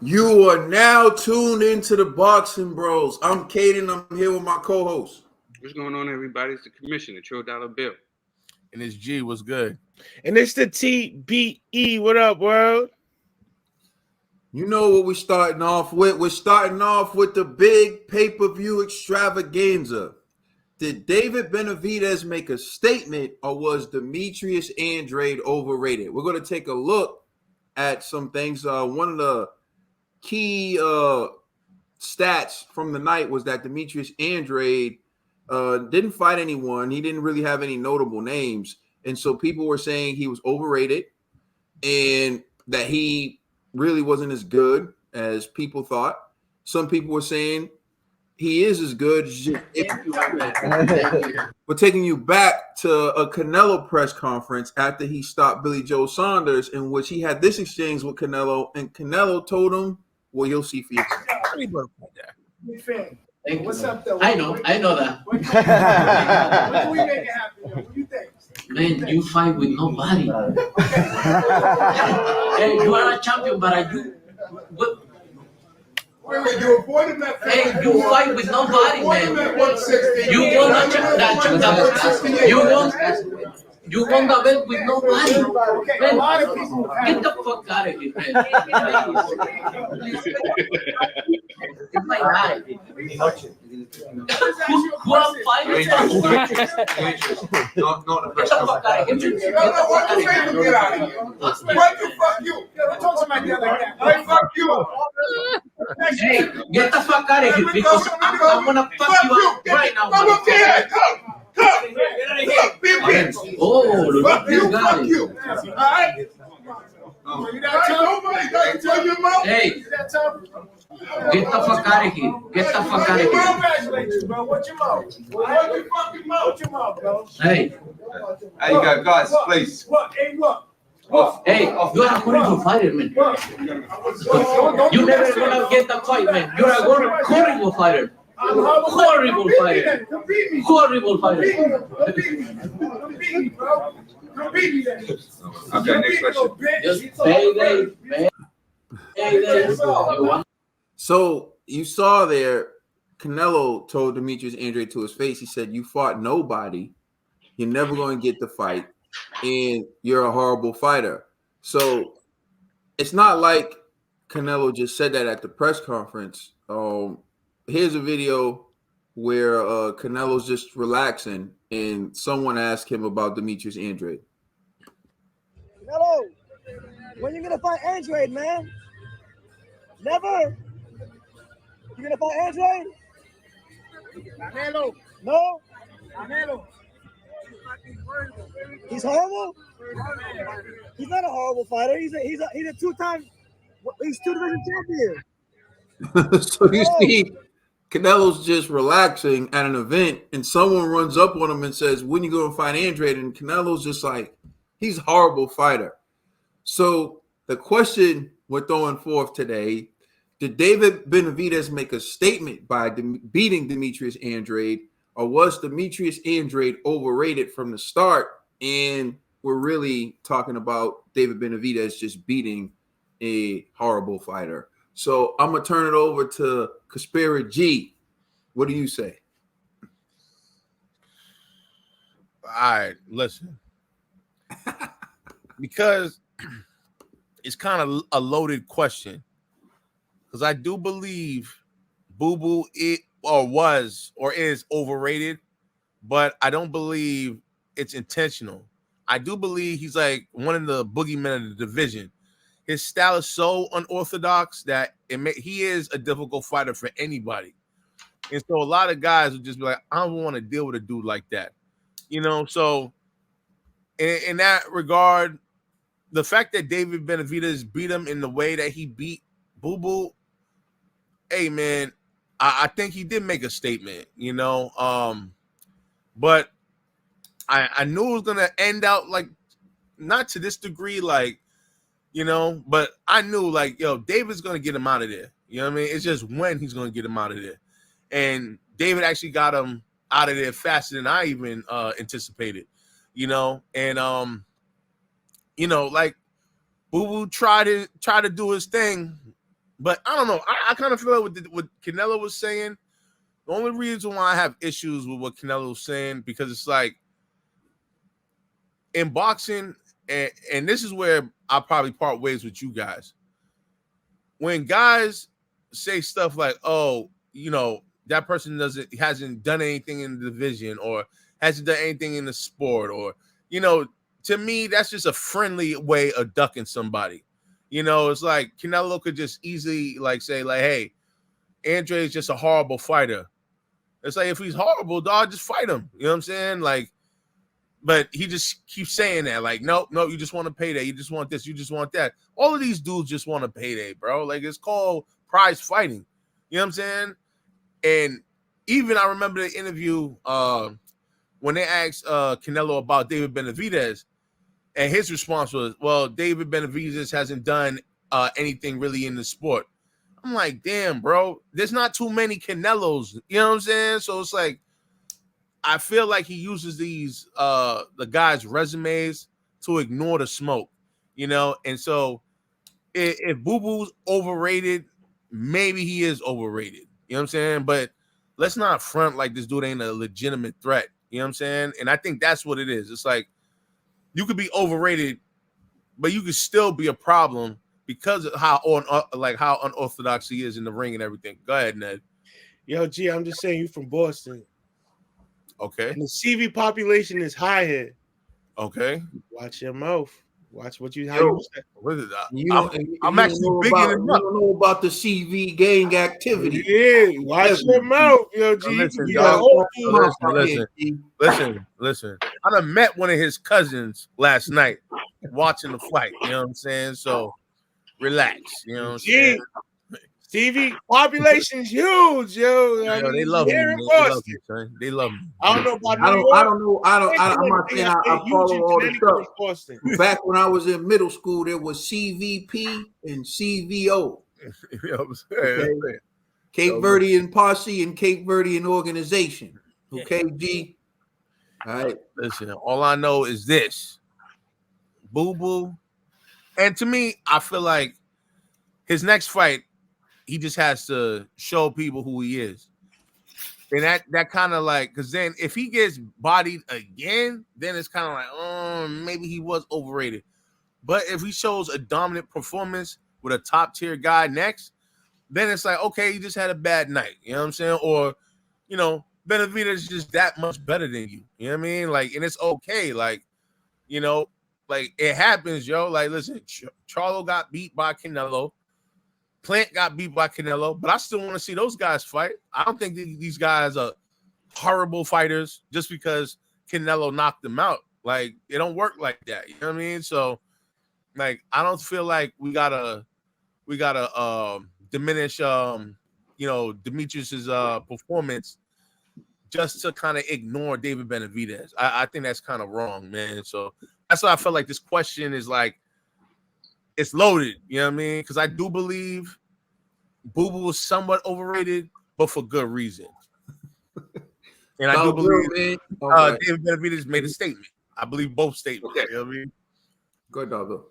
You are now tuned into the Boxing Bros. I'm Caden. I'm here with my co-host. What's going on, everybody? It's the Commissioner, $1 bill. And it's G, what's good? And it's the TBE. What up, world? You know what we're starting off with? We're starting off with the big pay-per-view extravaganza. Did David Benavidez make a statement, or was Demterius Andrade overrated? We're going to take a look at some things. One of the key stats from the night was that Demterius Andrade didn't fight anyone. He didn't really have any notable names. And so people were saying he was overrated and that he really wasn't as good as people thought. Some people were saying he is as good. We're taking you back to a Canelo press conference after he stopped Billy Joe Saunders, in which he had this exchange with Canelo, and Canelo told him, well, you'll see for yourself. What's up, though? I know that. When can we make it happen, yo? What do you think? Man, you fight with nobody. Hey, you are a champion, but Wait, you avoided that. hey, you fight with nobody, man. At 160. You won you won the belt with nobody. Okay, a Man, lot of people have. get the fuck out of here, man. It's my life. Who I'm fighting? Not the Get press the fuck out of here. No, what you say to get out of here? What the fuck you? I told somebody the other day. Hey, fuck you. Hey, get the fuck out of here because I'm gonna fuck you up right now. Come here. Come. Be a bitch. Oh, look Fuck at this you. guy. Fuck you. All right? You that tough? Nobody got to tell your mouth. Hey. You that tough? Get the fuck out of here. Get the fuck out of here. Congratulate you, bro. What's your mouth? What's your fucking mouth? What's your mouth, bro? Hey, Hey, you got guys, please. Look, hey, look. hey, you're a horrible fighter, man. You never gonna get the fight, man. You're a horrible fighter. Horrible fighter. Horrible fighter. Beat me, bro. Beat me then. Okay, next question. Just payday. So you saw there, Canelo told Demterius Andrade to his face, he said, you fought nobody. You're never going to get the fight. And you're a horrible fighter. So it's not like Canelo just said that at the press conference. Here's a video where Canelo's just relaxing and someone asked him about Demterius Andrade. Canelo, when you gonna fight Andrade, man? Never. You gonna fight Andrade? Canelo. No. Canelo. He's horrible. He's not a horrible fighter. He's a two-time. He's two-division champion. So you see, Canelo's just relaxing at an event, and someone runs up on him and says, when you going to fight Andrade? And Canelo's just like, he's a horrible fighter. So the question we're throwing forth today, did David Benavidez make a statement by beating Demterius Andrade, or was Demterius Andrade overrated from the start? And we're really talking about David Benavidez just beating a horrible fighter. So I'm going to turn it over to Conspiracy G. What do you say? All right, listen. Because it's kind of a loaded question. Because I do believe Boo Boo is overrated, but I don't believe it's intentional. I do believe he's like one of the boogeymen of the division. His style is so unorthodox that he is a difficult fighter for anybody. And so a lot of guys would just be like, I don't want to deal with a dude like that. You know, so in that regard, the fact that David Benavidez beat him in the way that he beat Boo Boo, hey, man, I think he did make a statement, you know. But I knew it was going to end out like, not to this degree, like, you know, but I knew like, yo, David's going to get him out of there. You know what I mean? It's just when he's going to get him out of there. And David actually got him out of there faster than I even anticipated, you know. And you know, like Boo Boo tried to do his thing, But I don't know. I kind of feel like what Canelo was saying. The only reason why I have issues with what Canelo was saying, because it's like in boxing, and this is where I'll probably part ways with you guys. When guys say stuff like, oh, you know, that person hasn't done anything in the division or hasn't done anything in the sport, or, you know, to me, that's just a friendly way of ducking somebody. You know, it's like Canelo could just easily like say, like, hey, Andrade is just a horrible fighter. It's like, if he's horrible, dog, just fight him. You know what I'm saying? Like, but he just keeps saying that, like, no, you just want a payday. You just want this. You just want that. All of these dudes just want a payday, bro. Like, it's called prize fighting. You know what I'm saying? And even I remember the interview when they asked Canelo about David Benavidez, and his response was, well, David Benavidez hasn't done anything really in the sport. I'm like, damn, bro, there's not too many Canelos. You know what I'm saying? So it's like, I feel like he uses these the guys' resumes to ignore the smoke, you know. And so if Boo Boo's overrated, maybe he is overrated. You know what I'm saying? But let's not front like this dude ain't a legitimate threat. You know what I'm saying? And I think that's what it is. It's like, you could be overrated, but you could still be a problem because of how unorthodox he is in the ring and everything. Go ahead, Ned. Yo, G, I'm just saying you from Boston. Okay. And the CV population is high here. Okay. Watch your mouth. Watch what you say. What is that? I'm actually bigging him up. You don't know about the CV gang activity. Yeah, watch your mouth, yo, G. Listen. I done met one of his cousins last night watching the fight. You know what I'm saying? So relax. You know what I'm saying? TV population's huge, yo. I mean, they love me. They love me. I don't know about New York. I'm not saying I follow all the stuff. Back when I was in middle school, there was CVP and CVO. You know what I'm saying? Okay? Cape Verdean Posse and Cape Verdean Organization. Okay, G? All right. Listen, all I know is this. Boo Boo. And to me, I feel like his next fight, he just has to show people who he is. And that kind of like, because then if he gets bodied again, then it's kind of like, oh, maybe he was overrated. But if he shows a dominant performance with a top tier guy next, then it's like, okay, he just had a bad night. You know what I'm saying? Or, you know, Benavidez is just that much better than you. You know what I mean? Like, and it's okay. Like, you know, like it happens, yo. Like, listen, Charlo got beat by Canelo. Plant got beat by Canelo, but I still want to see those guys fight. I don't think these guys are horrible fighters just because Canelo knocked them out. Like, it don't work like that. You know what I mean? So, like, I don't feel like we gotta diminish you know, Demetrius's performance just to kind of ignore David Benavidez. I think that's kind of wrong, man. So that's why I felt like this question is like, it's loaded, you know what I mean? Because I do believe Boo Boo was somewhat overrated, but for good reason. And I do believe David Benavidez made a statement. I believe both statements. Okay. You know what I mean? Good, dog.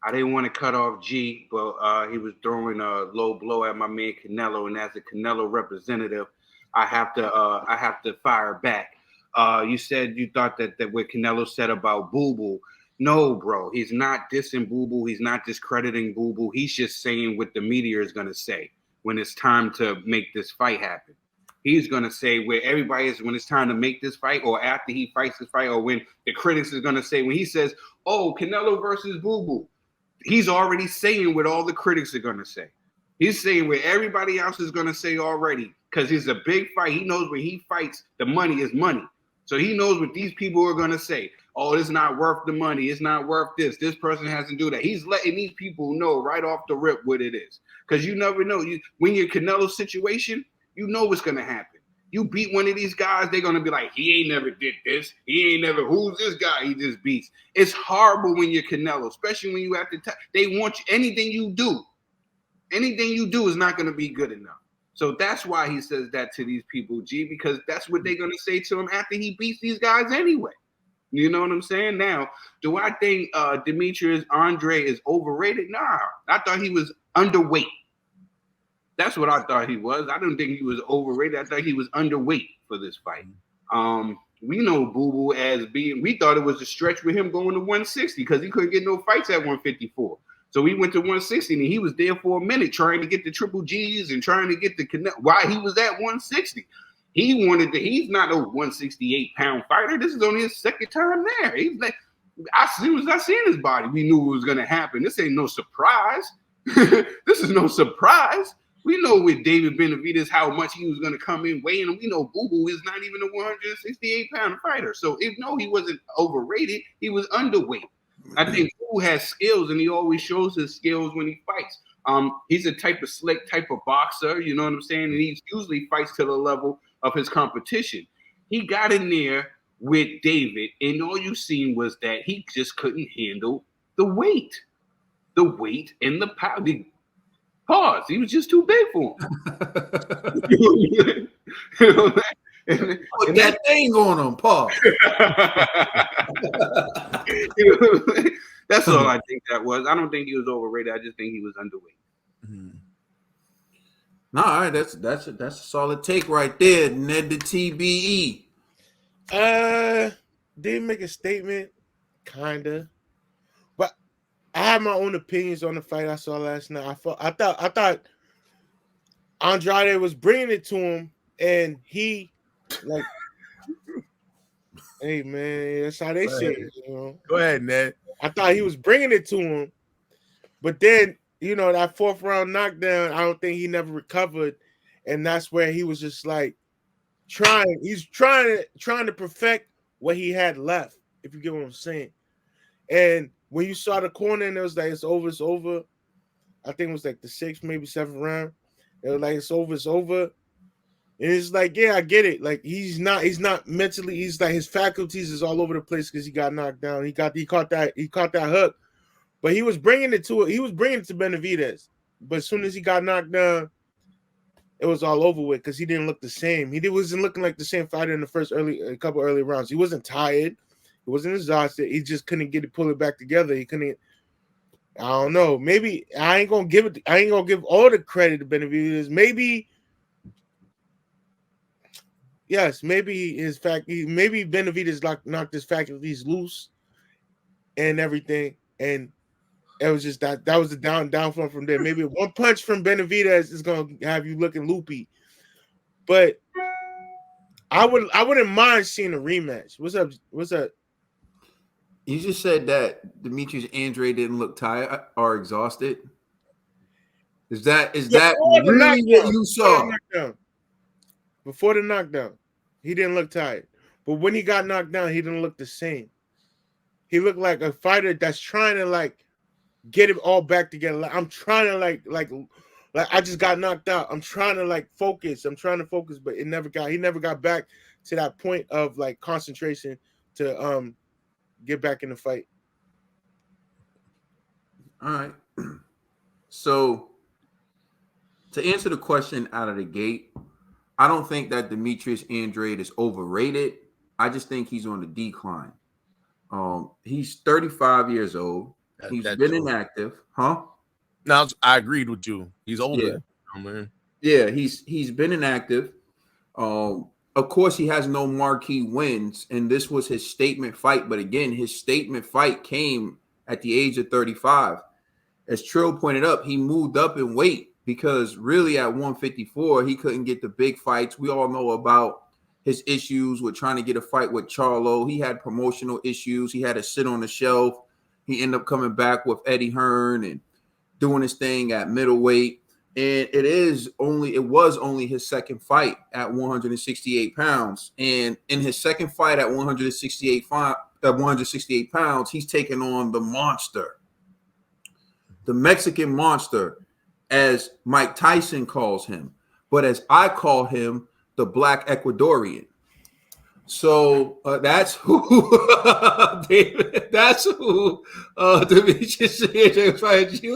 I didn't want to cut off G, but he was throwing a low blow at my man Canelo, and as a Canelo representative, I have to fire back. You said you thought that what Canelo said about Boo Boo. No, bro, he's not dissing Boo Boo. He's not discrediting Boo Boo. He's just saying what the media is going to say when it's time to make this fight happen. He's going to say where everybody is when it's time to make this fight, or after he fights this fight, or when the critics is going to say, when he says, oh, Canelo versus Boo Boo, he's already saying what all the critics are going to say. He's saying what everybody else is going to say already, because it's a big fight. He knows when he fights, the money is money. So he knows what these people are going to say. Oh, it's not worth the money. It's not worth this. This person hasn't do that. He's letting these people know right off the rip what it is. Because you never know. When you're Canelo situation, you know what's going to happen. You beat one of these guys, they're going to be like, he ain't never did this. He ain't never, who's this guy he just beats? It's horrible when you're Canelo, especially when you have to, they want you, anything you do is not going to be good enough. So that's why he says that to these people, G, because that's what they're going to say to him after he beats these guys anyway. You know what I'm saying? Now, do I think Demterius Andrade is overrated? Nah, I thought he was underweight. That's what I thought he was. I didn't think he was overrated. I thought he was underweight for this fight. We know Boo Boo as being. We thought it was a stretch with him going to 160 because he couldn't get no fights at 154. So he went to 160 and he was there for a minute trying to get the triple G's and trying to get the connect. Why he was at 160? He wanted to. He's not a 168-pound fighter. This is only his second time there. He's like, as soon as I seen his body, we knew it was gonna happen. This ain't no surprise. This is no surprise. We know with David Benavidez how much he was going to come in weighing, and we know Boo Boo is not even a 168-pound fighter. So if no, he wasn't overrated. He was underweight. I think Boo has skills, and he always shows his skills when he fights. He's a type of slick type of boxer, you know what I'm saying? And he usually fights to the level of his competition. He got in there with David, and all you seen was that he just couldn't handle the weight and the power. Pause. He was just too big for him. Put that thing on him. Pause. That's all I think that was. I don't think he was overrated. I just think he was underweight. No, all right, that's a solid take right there, Ned the TBE. Didn't make a statement, kinda. But I have my own opinions on the fight I saw last night. I thought Andrade was bringing it to him, and he like, hey man, that's how they say it. You know? Go ahead, Ned. I thought he was bringing it to him, but then that fourth round knockdown, I don't think he never recovered, and that's where he was just like trying to perfect what he had left. If you get what I'm saying, and when you saw the corner and it was like, it's over. I think it was like the 6th, maybe 7th round. It was like, it's over. And it's like, yeah, I get it. Like he's not mentally, he's like his faculties is all over the place because he got knocked down. He caught that hook. But he was bringing it to Benavidez. But as soon as he got knocked down, it was all over with because he didn't look the same. He wasn't looking like the same fighter in a couple early rounds. He wasn't tired. He wasn't exhausted. He just couldn't pull it back together. He couldn't. I don't know. Maybe I ain't gonna give all the credit to Benavidez. Maybe Benavidez knocked his faculties loose and everything, and it was just that was the downfall from there. Maybe one punch from Benavidez is gonna have you looking loopy, but I wouldn't mind seeing a rematch. What's up? You just said that Demterius Andrade didn't look tired or exhausted. Is that really what you saw? Before the knockdown, he didn't look tired. But when he got knocked down, he didn't look the same. He looked like a fighter that's trying to like get it all back together. Like I'm trying to like I just got knocked out. I'm trying to like focus. But he never got back to that point of like concentration to get back in the fight. All right. So to answer the question out of the gate, I don't think that Demterius Andrade is overrated. I just think he's on the decline. He's 35 years old. He's been inactive, huh? No, I agreed with you. He's older. Yeah. Oh, man. Yeah, he's been inactive. Of course, he has no marquee wins, and this was his statement fight. But again, his statement fight came at the age of 35. As Trill pointed up, he moved up in weight because really at 154, he couldn't get the big fights. We all know about his issues with trying to get a fight with Charlo. He had promotional issues. He had to sit on the shelf. He ended up coming back with Eddie Hearn and doing his thing at middleweight. And it was only his second fight at 168 pounds. And in his second fight at 168 pounds, he's taking on the monster, the Mexican monster, as Mike Tyson calls him. But as I call him, the Black Ecuadorian. So that's who David. That's who Demterius Andrade fighting.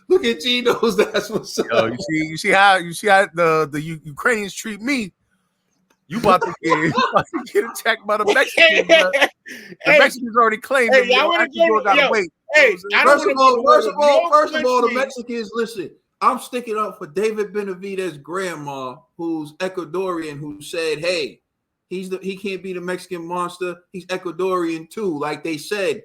Look at G knows that's what's up. Yo, you see how the Ukrainians treat me. You about to get attacked by the Mexicans. The Mexicans already claimed him. First of all, the Mexicans, listen. I'm sticking up for David Benavidez's grandma, who's Ecuadorian, who said, "Hey, he can't be the Mexican monster. He's Ecuadorian too," like they said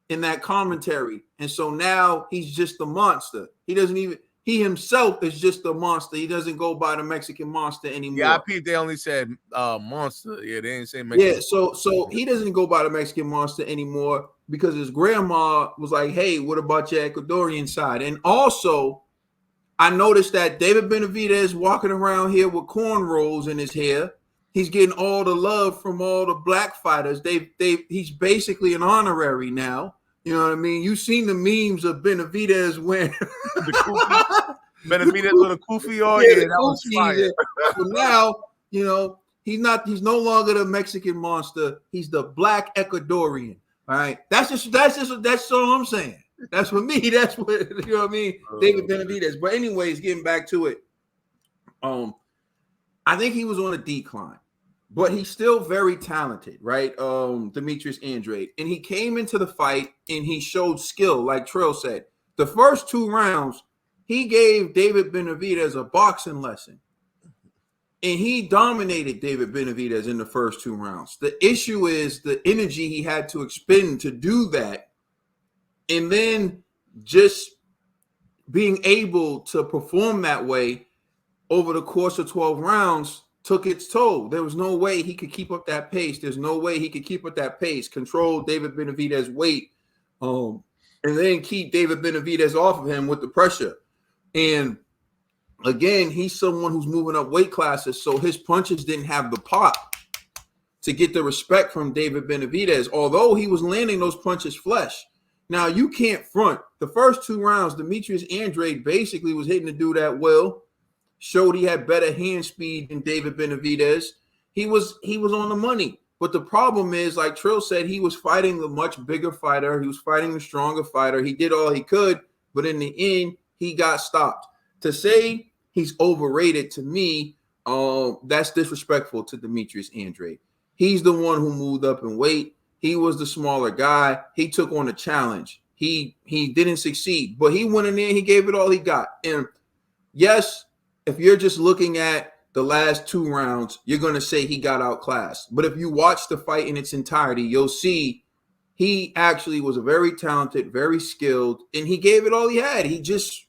in that commentary. And so now he's just a monster. He himself is just a monster. He doesn't go by the Mexican monster anymore. Yeah, I peeped. They only said monster. Yeah, they didn't say Mexican. Yeah, so he doesn't go by the Mexican monster anymore because his grandma was like, "Hey, what about your Ecuadorian side?" And also, I noticed that David Benavidez walking around here with cornrows in his hair. He's getting all the love from all the black fighters. He's basically an honorary now. You know what I mean? You've seen the memes of Benavidez wearing Benavidez with a kufi on. Yeah, Yeah, that was fire. So now, you know, he's no longer the Mexican monster. He's the black Ecuadorian. All right. That's all I'm saying. That's for me. That's what, you know what I mean? David Benavidez. But anyways, getting back to it. I think he was on a decline, but he's still very talented, right? Demterius Andrade. And he came into the fight and he showed skill, like Trill said. The first 2 rounds, he gave David Benavidez a boxing lesson. And he dominated David Benavidez in the first 2 rounds. The issue is the energy he had to expend to do that. And then just being able to perform that way over the course of 12 rounds took its toll. There was no way he could keep up that pace. There's no way he could keep up that pace, control David Benavidez's weight, and then keep David Benavidez off of him with the pressure. And again, he's someone who's moving up weight classes, so his punches didn't have the pop to get the respect from David Benavidez, although he was landing those punches flesh. Now, you can't front. The first 2 rounds, Demterius Andrade basically was hitting the dude at will, showed he had better hand speed than David Benavidez. He was on the money. But the problem is, like Trill said, he was fighting the much bigger fighter. He was fighting the stronger fighter. He did all he could, but in the end, he got stopped. To say he's overrated, to me, that's disrespectful to Demterius Andrade. He's the one who moved up in weight. He was the smaller guy. He took on a challenge. He didn't succeed, but he went in there and he gave it all he got. And yes, if you're just looking at the last 2 rounds, you're going to say he got outclassed. But if you watch the fight in its entirety, you'll see he actually was a very talented, very skilled, and he gave it all he had. He just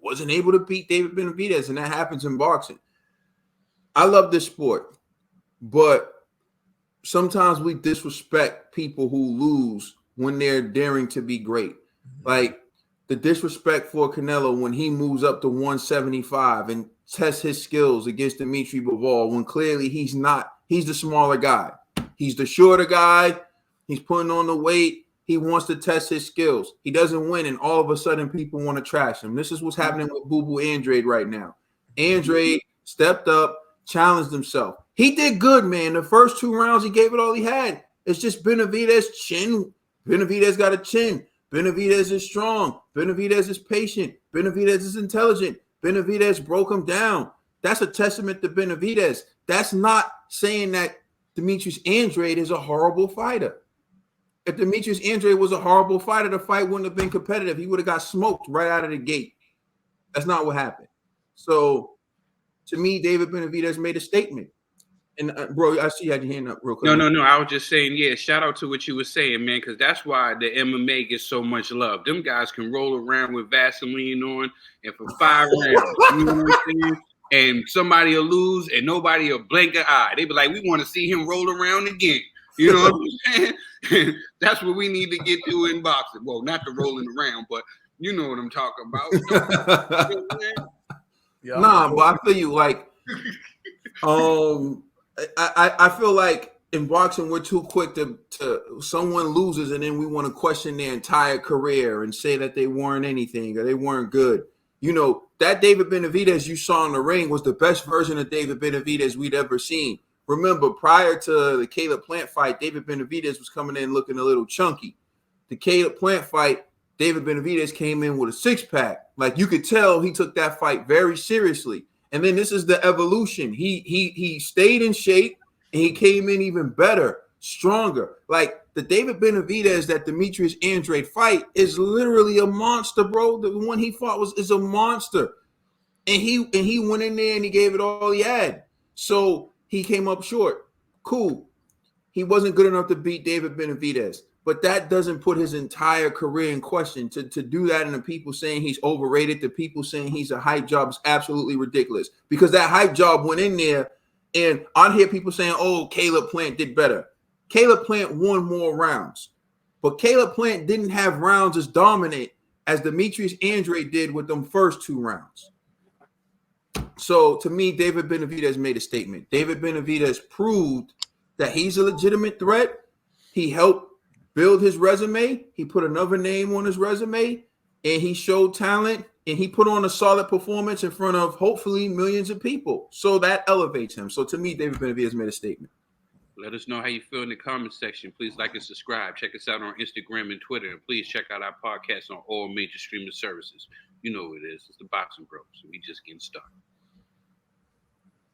wasn't able to beat David Benavidez, and that happens in boxing. I love this sport, but sometimes we disrespect people who lose when they're daring to be great. Like the disrespect for Canelo when he moves up to 175 and tests his skills against Dimitri Bivol when clearly he's not. He's the smaller guy. He's the shorter guy. He's putting on the weight. He wants to test his skills. He doesn't win, and all of a sudden people want to trash him. This is what's happening with Boo Boo Andrade right now. Andrade stepped up, challenged himself. He did good, man. The first 2 rounds, he gave it all he had. It's just Benavidez' chin. Benavidez got a chin. Benavidez is strong. Benavidez is patient. Benavidez is intelligent. Benavidez broke him down. That's a testament to Benavidez. That's not saying that Demterius Andrade is a horrible fighter. If Demterius Andrade was a horrible fighter, the fight wouldn't have been competitive. He would have got smoked right out of the gate. That's not what happened. So, to me, David Benavidez made a statement. And bro, I see you had your hand up real quick. No. I was just saying, yeah, shout out to what you were saying, man, because that's why the MMA gets so much love. Them guys can roll around with Vaseline on and for 5 rounds. You know what I'm saying? And somebody will lose and nobody will blink an eye. They be like, we want to see him roll around again. You know what I'm saying? That's what we need to get to in boxing. Well, not the rolling around, but you know what I'm talking about. You know Yeah. Nah, but I feel you. Like, I feel like in boxing we're too quick to someone loses and then we want to question their entire career and say that they weren't anything or they weren't good. You know, that David Benavidez you saw in the ring was the best version of David Benavidez we'd ever seen. Remember, prior to the Caleb Plant fight, David Benavidez was coming in looking a little chunky. The Caleb Plant fight, David Benavidez came in with a 6-pack. Like, you could tell he took that fight very seriously. And then this is the evolution. He stayed in shape and he came in even better, stronger. Like, The David Benavidez that Demterius Andrade fight is literally a monster, bro. The one he fought is a monster. And he went in there and he gave it all he had. So he came up short. Cool. He wasn't good enough to beat David Benavidez. But that doesn't put his entire career in question. To do that and the people saying he's overrated, the people saying he's a hype job is absolutely ridiculous. Because that hype job went in there, and I hear people saying, oh, Caleb Plant did better. Caleb Plant won more rounds. But Caleb Plant didn't have rounds as dominant as Demterius Andrade did with them first 2 rounds. So to me, David Benavidez made a statement. David Benavidez proved that he's a legitimate threat. He helped build his resume. He put another name on his resume, and he showed talent, and he put on a solid performance in front of hopefully millions of people. So that elevates him. So to me, David Benavidez made a statement. Let us know how you feel in the comment section. Please like and subscribe. Check us out on Instagram and Twitter. And please check out our podcast on all major streaming services. You know what it is. It's the Boxing Bros. We just getting started.